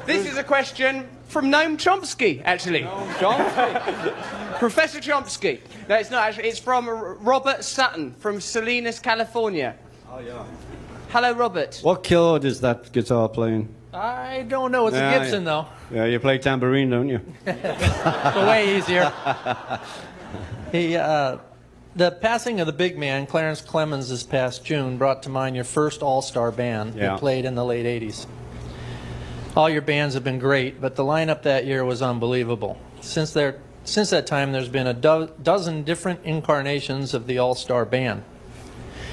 This is a question from Noam Chomsky, actually. Noam Chomsky? Professor Chomsky. No, it's not actually. It's from Robert Sutton from Salinas, California. Oh, yeah. Hello, Robert. What keyboard is that guitar playing? I don't know. It's a Gibson, though. Yeah, you play tambourine, don't you? It's way easier. The passing of the big man, Clarence Clemens, this past June brought to mind your first all-star band you played in the late 80s. All your bands have been great, but the lineup that year was unbelievable. Since that time, there's been a dozen different incarnations of the all-star band.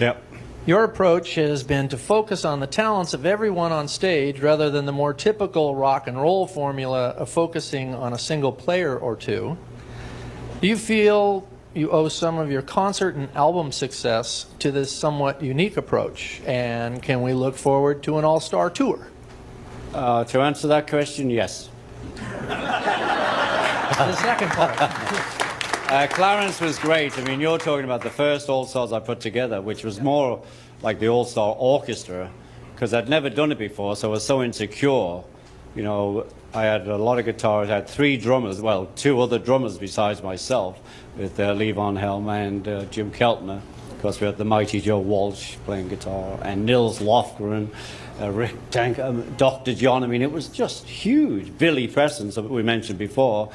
Yep. Your approach has been to focus on the talents of everyone on stage rather than the more typical rock and roll formula of focusing on a single player or two. Do you feel you owe some of your concert and album success to this somewhat unique approach? And can we look forward to an all-star tour? To answer that question, yes. The second part. Clarence was great. I mean, you're talking about the first All-Stars I put together, which was more like the All-Star Orchestra, because I'd never done it before, so I was so insecure. You know, I had a lot of guitars. I had 3 drummers, well, 2 other drummers besides myself, with Levon Helm and Jim Keltner. Of course, we had the mighty Joe Walsh playing guitar, and Nils Lofgren, Rick Tank, Dr. John. I mean, it was just huge. Billy Preston, that we mentioned before.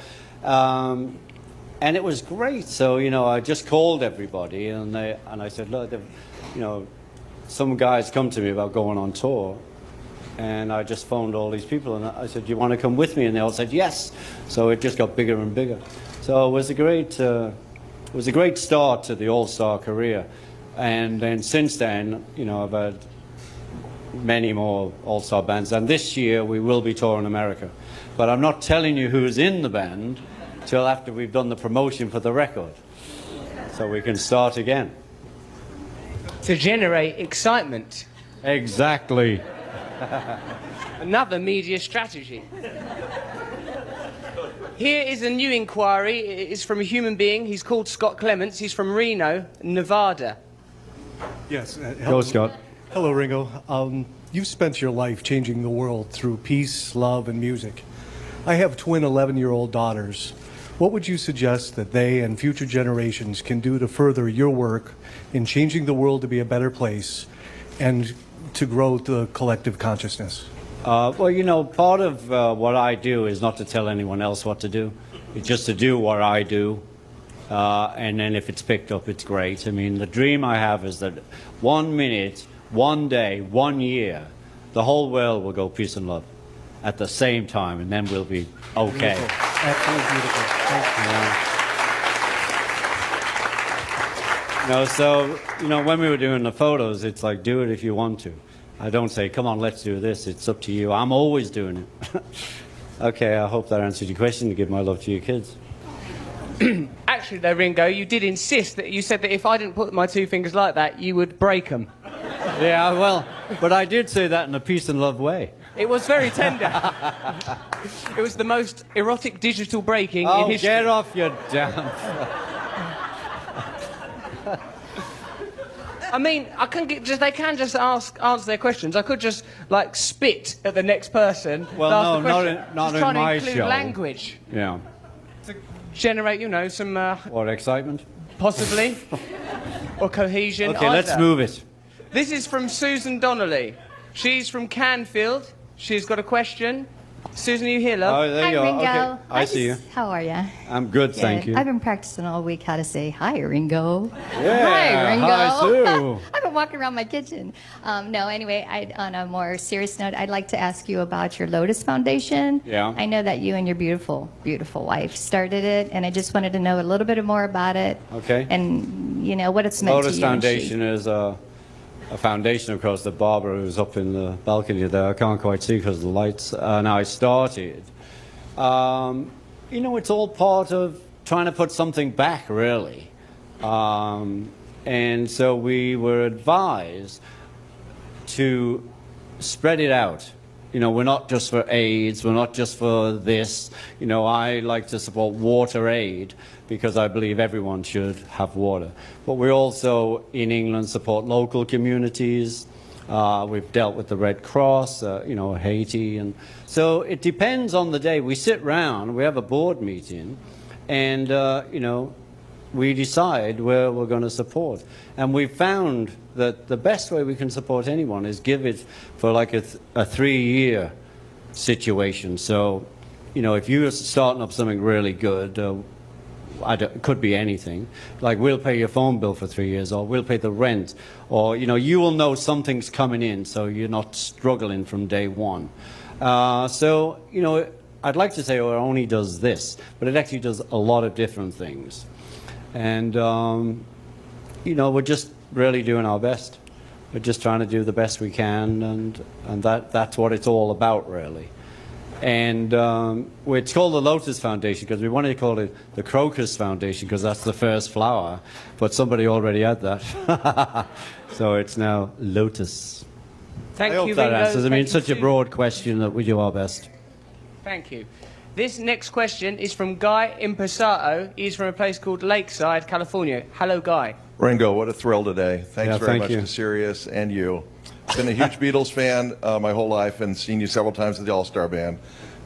And it was great. So, you know, I just called everybody, and I said, look, you know, some guys come to me about going on tour. And I just phoned all these people, and I said, do you want to come with me? And they all said, yes. So it just got bigger and bigger. So it was a great start to the All-Star career. And then since then, you know, I've had many more All-Star bands. And this year we will be touring America. But I'm not telling you who's in the band till after we've done the promotion for the record. So we can start again. To generate excitement. Exactly. Another media strategy. Here is a new inquiry. It's from a human being. He's called Scott Clements. He's from Reno, Nevada. Yes. Go, Scott. Hello, Ringo. You've spent your life changing the world through peace, love, and music. I have twin 11-year-old daughters. What would you suggest that they and future generations can do to further your work in changing the world to be a better place and to grow the collective consciousness? Well, you know, part of what I do is not to tell anyone else what to do. It's just to do what I do. And then if it's picked up, it's great. I mean, the dream I have is that 1 minute, 1 day, 1 year, the whole world will go peace and love at the same time, and then we'll be okay. Beautiful. Absolutely beautiful. Thank you. No, so, you know, when we were doing the photos, it's like, do it if you want to. I don't say, come on, let's do this. It's up to you. I'm always doing it. Okay, I hope that answered your question. Give my love to your kids. Actually, though, Ringo, you did insist that you said that if I didn't put my 2 fingers like that, you would break them. Yeah, well, but I did say that in a peace and love way. It was very tender. It was the most erotic digital breaking in history. Get off your damn... I mean, they can just answer their questions. I could just, like, spit at the next person. Well, no, not in trying my to include show. Language. Yeah. To generate, you know, some... What, excitement? Possibly. Or cohesion. Okay, let's move it. This is from Susan Donnelly. She's from Canfield. She's got a question. Susan, are you here, love? Oh, there Hi, you are. Ringo. Okay. I see you. How are you? I'm good, thank you. I've been practicing all week how to say hi, Ringo. Yeah, hi, Ringo. hi, Sue. I've been walking around my kitchen. No, anyway, on a more serious note, I'd like to ask you about your Lotus Foundation. Yeah. I know that you and your beautiful, beautiful wife started it, and I just wanted to know a little bit more about it. Okay. And, you know, what it's meant Lotus to you. Foundation is a foundation, of course, that Barbara, who's up in the balcony there, I can't quite see because of the lights, and I started. You know, it's all part of trying to put something back, really. And so we were advised to spread it out. You know, we're not just for AIDS, we're not just for this. You know, I like to support water aid because I believe everyone should have water. But we also, in England, support local communities. We've dealt with the Red Cross, you know, Haiti. And so it depends on the day. We sit round, we have a board meeting, and, you know, we decide where we're going to support. And we've found that the best way we can support anyone is give it for like a 3-year situation. So, you know, if you're starting up something really good, it could be anything. Like, we'll pay your phone bill for 3 years, or we'll pay the rent, or, you know, you will know something's coming in, so you're not struggling from day one. So, you know, I'd like to say, oh, it only does this, but it actually does a lot of different things. And, you know, we're just really doing our best. We're just trying to do the best we can, and that's what it's all about, really. And it's called the Lotus Foundation because we wanted to call it the Crocus Foundation because that's the first flower, but somebody already had that. So it's now Lotus. Thank I hope you, that Ringo. answers. I mean, Thank it's such you, a broad question that we do our best. Thank you. This next question is from Guy Imposato. He's from a place called Lakeside, California. Hello, Guy. Ringo, what a thrill today. Thanks very thank much you. to Sirius and you. I've been a huge Beatles fan my whole life and seen you several times at the All-Star Band.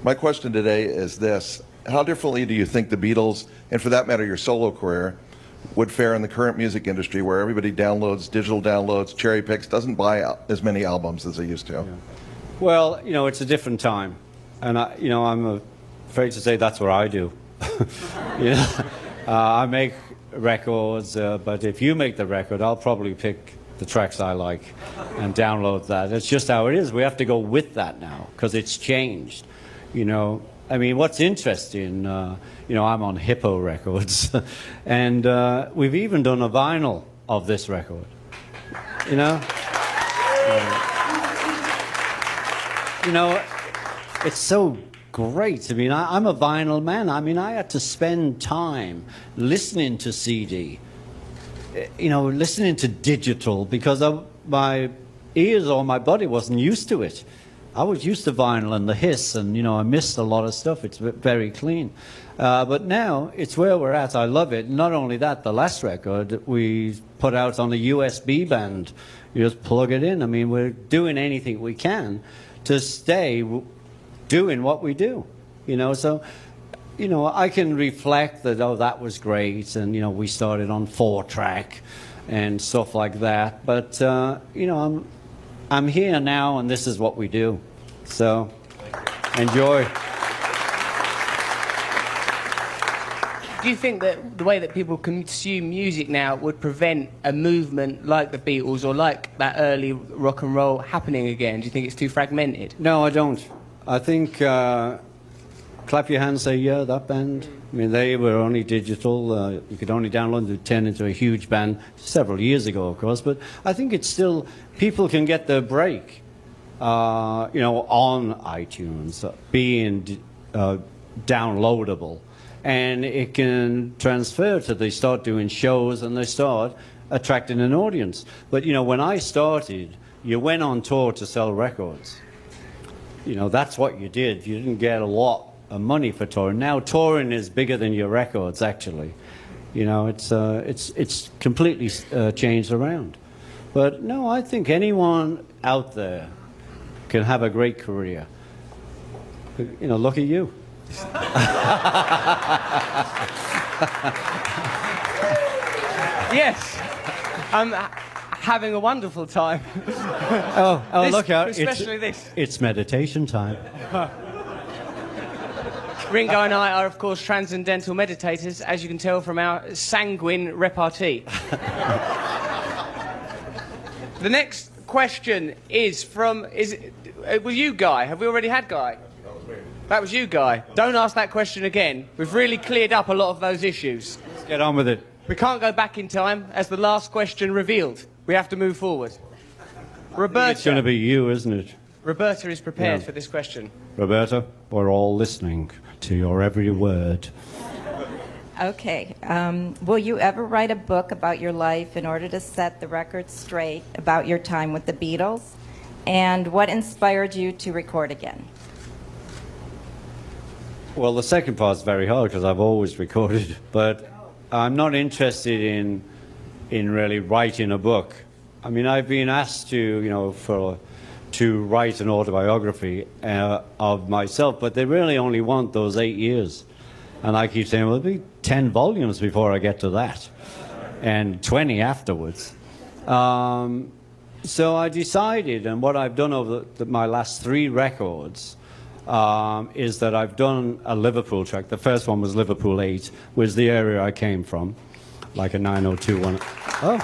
My question today is this. How differently do you think the Beatles, and for that matter your solo career, would fare in the current music industry where everybody downloads, digital downloads, cherry picks, doesn't buy as many albums as they used to? Yeah. Well, you know, it's a different time. And, you know, I'm afraid to say that's what I do. You know, I make records, but if you make the record, I'll probably pick the tracks I like and download that. It's just how it is. We have to go with that now because it's changed. You know, I mean, what's interesting, you know, I'm on Hippo Records, and we've even done a vinyl of this record. You know? You know, it's so great. I mean, I'm a vinyl man. I mean, I had to spend time listening to CD, you know, listening to digital because my ears or my body wasn't used to it. I was used to vinyl and the hiss, and, you know, I missed a lot of stuff. It's very clean. But now it's where we're at. I love it. Not only that, the last record we put out on a USB band. You just plug it in. I mean, we're doing anything we can to stay doing what we do, you know. So, you know, I can reflect that, oh, that was great, and, you know, we started on 4-track and stuff like that. But, you know, I'm here now, and this is what we do. So, enjoy. Do you think that the way that people consume music now would prevent a movement like the Beatles or like that early rock and roll happening again? Do you think it's too fragmented? No, I don't. I think, clap your hands, say, yeah, that band. I mean, they were only digital. You could only download to turn into a huge band several years ago, of course. But I think it's still, people can get their break, you know, on iTunes, being downloadable. And it can transfer to, they start doing shows and they start attracting an audience. But, you know, when I started, you went on tour to sell records. You know, that's what you did. You didn't get a lot of money for touring. Now touring is bigger than your records, actually. You know, it's completely changed around. But no, I think anyone out there can have a great career. You know, look at you. Yes, I'm having a wonderful time. Oh, look out. Especially this. It's meditation time. Ringo and I are, of course, transcendental meditators, as you can tell from our sanguine repartee. The next question is from... It was you, Guy? Have we already had Guy? That was you, Guy. Don't ask that question again. We've really cleared up a lot of those issues. Let's get on with it. We can't go back in time, as the last question revealed. We have to move forward. Roberta. It's going to be you, isn't it? Roberta is prepared for this question. Roberta, we're all listening to your every word. Okay. Will you ever write a book about your life in order to set the record straight about your time with the Beatles? And what inspired you to record again? Well, the second part's very hard because I've always recorded, but I'm not interested in really writing a book. I mean, I've been asked to write an autobiography of myself, but they really only want those 8 years. And I keep saying, well, it'll be 10 volumes before I get to that, and 20 afterwards. So I decided, and what I've done over my last 3 records is that I've done a Liverpool track. The first one was Liverpool 8, was the area I came from, like a 902 Oh.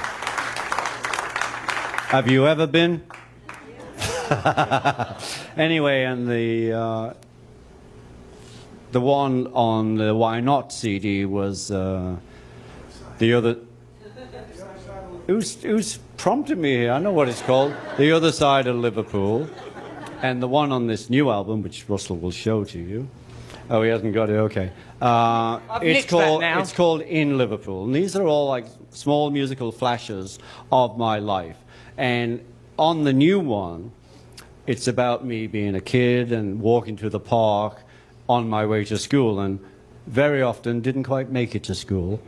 Have you ever been? Anyway, and the one on the Why Not CD was the other. Who's prompted me here? I know what it's called. The Other Side of Liverpool. And the one on this new album, which Russell will show to you. Oh, he hasn't got it. Okay. It's called In Liverpool, and these are all like small musical flashes of my life. And on the new one, it's about me being a kid and walking to the park on my way to school, and very often didn't quite make it to school,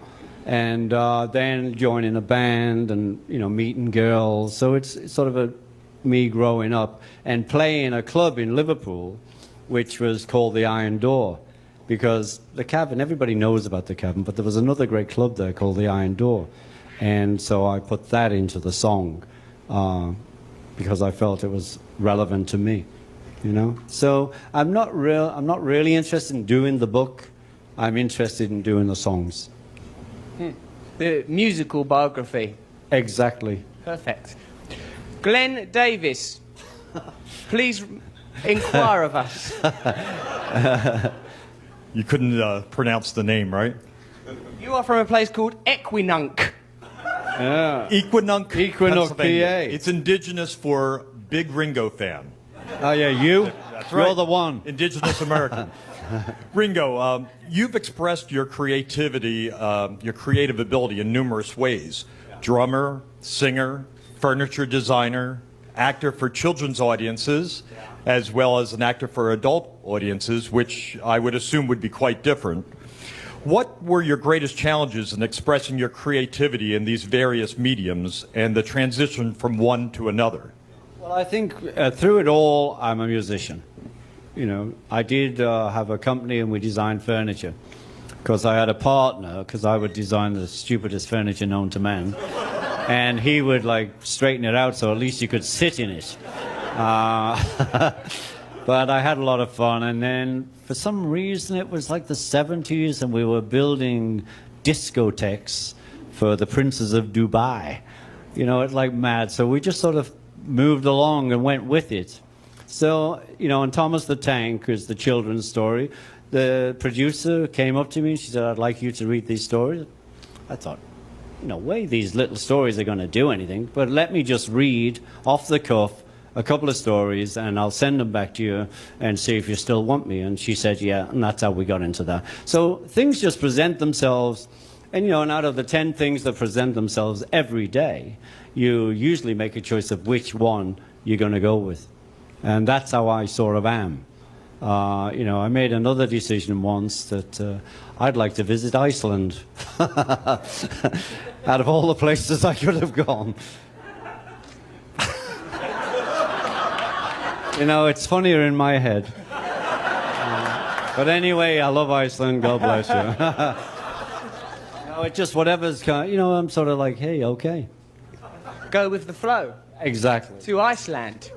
and then joining a band and meeting girls. So it's sort of me growing up and playing a club in Liverpool, which was called the Iron Door, because the Cavern, everybody knows about the Cavern, but there was another great club there called the Iron Door, and so I put that into the song because I felt it was relevant to me, So I'm not really interested in doing the book. I'm interested in doing the songs. The musical biography. Exactly. Perfect. Glenn Davis, please inquire of us. You couldn't pronounce the name, right? You are from a place called Equinunk. Yeah. Equinunk, PA. It's indigenous for Big Ringo fan. Oh, yeah, you? That's right. You're the one. Indigenous American. Ringo, you've expressed your creativity, your creative ability in numerous ways. Drummer, singer, furniture designer, actor for children's audiences, as well as an actor for adult audiences, which I would assume would be quite different. What were your greatest challenges in expressing your creativity in these various mediums and the transition from one to another? Well, I think through it all, I'm a musician. I did have a company and we designed furniture because I had a partner, because I would design the stupidest furniture known to man. And he would straighten it out so at least you could sit in it. But I had a lot of fun, and then for some reason it was like the 70s and we were building discotheques for the princes of Dubai. It's like mad. So we just sort of moved along and went with it. So, and Thomas the Tank is the children's story. The producer came up to me and she said, I'd like you to read these stories. I thought, no way these little stories are going to do anything, but let me just read off the cuff a couple of stories and I'll send them back to you and see if you still want me. And she said, yeah, and that's how we got into that. So things just present themselves, and and out of the 10 things that present themselves every day, you usually make a choice of which one you're going to go with. And that's how I sort of am. I made another decision once that I'd like to visit Iceland. Out of all the places I could have gone. It's funnier in my head. But anyway, I love Iceland. God bless you. It's just whatever's kind. I'm sort of like, hey, okay. Go with the flow. Exactly. To Iceland.